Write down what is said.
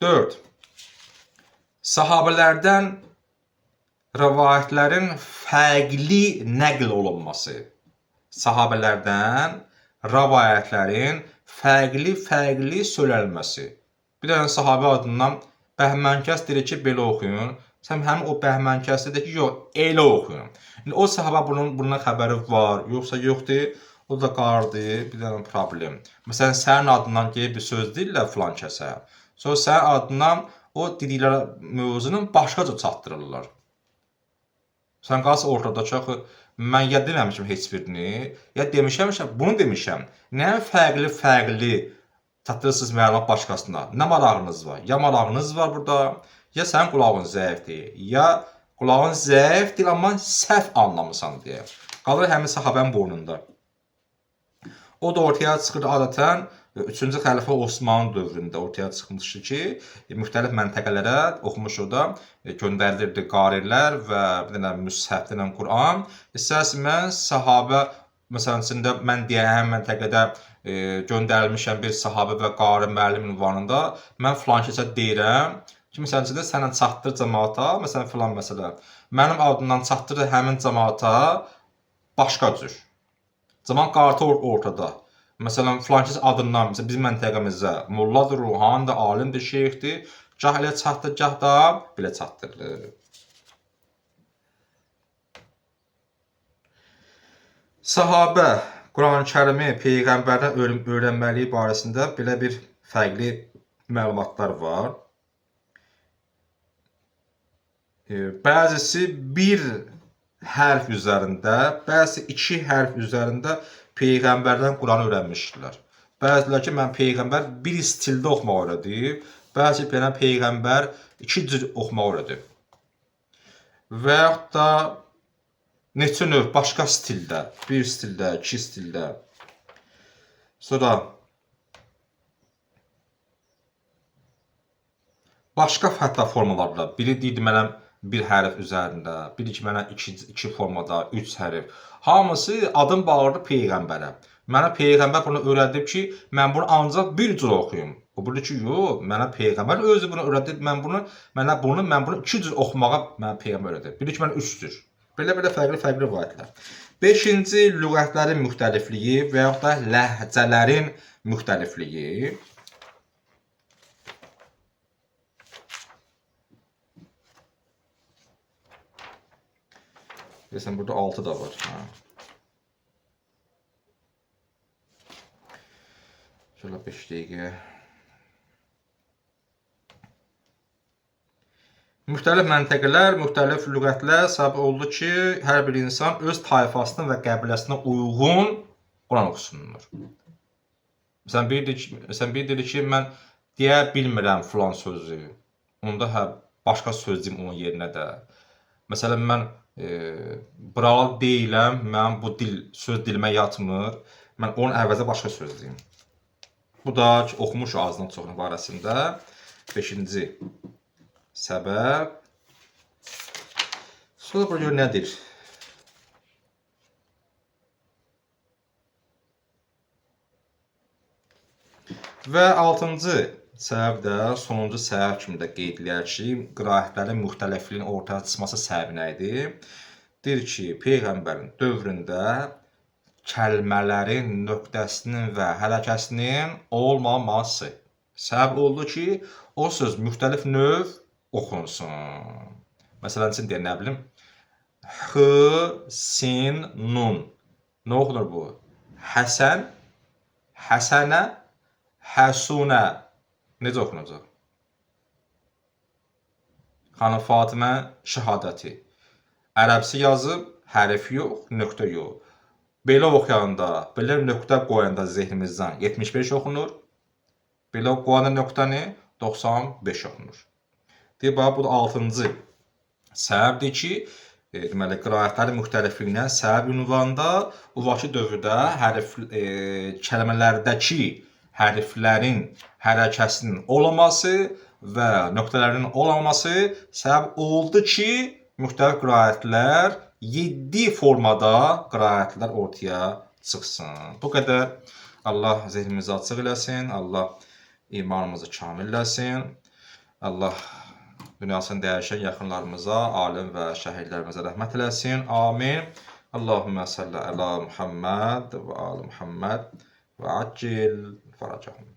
4. Sahabelərdən rəvayətlərin fərqli nəql olunması. Sahabelərdən rəvayətlərin fərqli söylənilməsi. Bir dənə sahabə adından Bəhmənkəs deyir ki, belə oxuyun. Sən həmin o Bəhmənkəs deyir ki, yox, elə oxuyun. Yəni, o sahabə bundan xəbəri var, yoxsa yoxdur. O da qardır, bir dənə problem. Məsələn, sənin adından deyib bir söz deyirlər filan kəsə. Sonra sənin adından o dedikləri mövzunun başqa cür çatdırırlar. Sən qalsın ortada çox, mən ya deməmişim heç birini, ya demişəm, bunu demişəm. Nə fərqli çatdırırsınız məlumat başqasına? Nə marağınız var? Ya marağınız var burada, ya sənin qulağın zəifdir, ya qulağın zəifdir, amma səhv anlamısan deyə. Qalır həmin sahabənin boynunda. O da ortaya çıxır adətən 3-cü xəlifə Osmanlı dövründə ortaya çıxmışdı ki, müxtəlif məntəqələrə oxumuş o da göndərilirdi qarilər və bir dənə müshəflə Quran. İstərsiniz sahabə, məsələn, içində mən deyən həmin məntəqədə göndərilmişəm bir sahabə və qari müəllim ünvanında, mən filan kəsə deyirəm ki, məsələn, içində sənə çatdır cəmaata, məsələn, filan məsələ. Mənim adımdan çatdır həmin cəmaata başqa cür. Cəmaat qartı ortada. Məsələn, filankəs adından, məsələn, bizim məntəqəmizdə molladır, ruhandır, alimdir, şeyxdir. Gah elə çatdır, gah da belə çatdırılır. Sahabə Quran-Kərimi Peyğəmbərdən öyrənməliyi barəsində belə bir fərqli məlumatlar var. Bəzisi bir hərf üzərində, bəzisi 2 hərf üzərində Peyğəmbərdən Quranı öyrənmişdilər. Bəzilər ki, mən Peyğəmbər bir stildə oxumaq öyrədib, bəzi Peyğəmbər 2 cür oxumaq öyrədib. Və yaxud da neçə növ başqa stildə, 1 stildə, 2 stildə. Sonra başqa hətta formalarla, biri deyildi mənə bir hərf üzərində, biri ki, mənə 2 formada, 3 hərf. Hamısı adım bağırdı Peyğəmbərə. Mənə Peyğəmbər bunu öyrədib ki, mən bunu ancaq bir cür oxuyum. O burada ki, yox, mənə Peyğəmbər özü bunu öyrədib, mən bunu 2 cür oxumağa mənə Peyğəmbər öyrədib. Biri ki, mənə 3 cür. Belə fərqli rivayətlər. 5-ci lüğətlərin müxtəlifliyi və yaxud da ləhcələrin müxtəlifliyi. Deyəsən, burada 6 da var. Şöyle 5 dəqiqə. Müxtəlif məntəqələr, müxtəlif lüğətlər səbəb oldu ki, hər bir insan öz tayfasına və qəbiləsinə uyğun Quran oxusunlar. Məsələn, biri deyir ki, mən deyə bilmirəm filan sözü. Onda başqa söz deyim onun yerinə də. Məsələn, mən buralı deyiləm, mən bu söz dilimə yatmır, mən onun əvəzə başqa söz deyim. Bu da oxumuş azdan çoxun barəsində 5-ci səbəb. Sonra burada görə nədir? Və 6-cı səbəb də sonuncu səbəb kimi də qeyd edilər ki, qiraətlərin müxtəlifliyin ortaya çıxması səbəbi nə idi? Deyir ki, Peyğəmbərin dövründə kəlmələrin nöqtəsinin və hərəkəsinin olmaması səbəb oldu ki, o söz müxtəlif növ oxunsun. Məsələn, üçün deyir, nə bilim, x, sin, nun. Nə oxunur bu? Həsən, həsənə, həsunə. Necə oxunacaq? Xanım Fatimə şəhadəti. Ərəbsi yazıb, hərf yox, nöqtə yox. Belə oxuyanda, belə nöqtə qoyanda zehnimizdən 75 oxunur. Belə qoyanda nöqtəni 95 oxunur. Deyir, bu da 6-cı səbəbdir ki, deməli, qiraətlərin müxtəlifliyinə səbəb ünvanında o vaxtki dövrdə kəlmələrdəki hərflərin hərəkəsinin olmaması və nöqtələrin olmaması səbəb oldu ki, müxtəlif qiraətlər 7 formada qiraətlər ortaya çıxsın. Bu qədər. Allah zehnimizi açıq eləsin, Allah imanımızı kamilləsin. Allah dünyasını dəyişən yaxınlarımıza, alim və şəhidlərimizə rəhmət eləsin. Amin. Allahümmə salli əla Muhammed və ali Muhammed və accil faracahum.